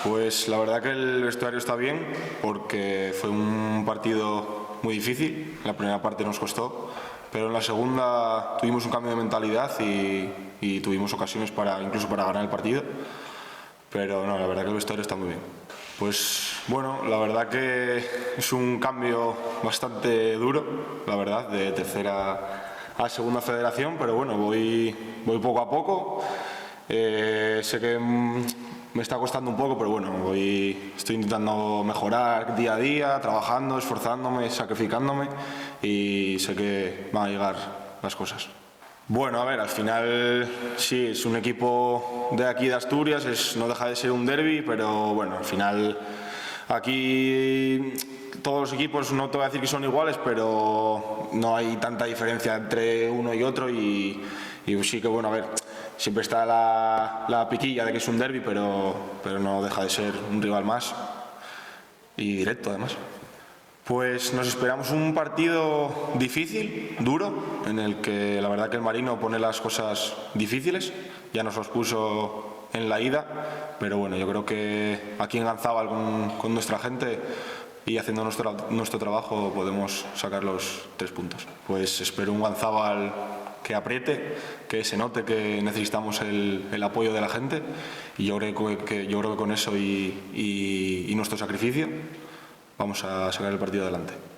Pues la verdad que el vestuario está bien porque fue un partido muy difícil. La primera parte nos costó, pero en la segunda tuvimos un cambio de mentalidad y tuvimos ocasiones incluso para ganar el partido. Pero no, la verdad que el vestuario está muy bien. Pues bueno, la verdad que es un cambio bastante duro, la verdad, de tercera a segunda federación, pero bueno, voy poco a poco. Sé que me está costando un poco, pero bueno, estoy intentando mejorar día a día, trabajando, esforzándome, sacrificándome y sé que van a llegar las cosas. Bueno, a ver, al final sí, es un equipo de aquí de Asturias, no deja de ser un derbi, pero bueno, al final aquí todos los equipos, no te voy a decir que son iguales, pero no hay tanta diferencia entre uno y otro y sí que bueno, a ver, siempre está la piquilla de que es un derbi, pero no deja de ser un rival más y directo además. Pues nos esperamos un partido difícil, duro, en el que la verdad que el Marino pone las cosas difíciles, ya nos los puso en la ida, pero bueno, yo creo que aquí en Ganzábal con nuestra gente y haciendo nuestro trabajo podemos sacar los 3 puntos. Pues espero un Ganzábal que apriete, que se note que necesitamos el apoyo de la gente y yo creo que con eso y nuestro sacrificio vamos a sacar el partido adelante.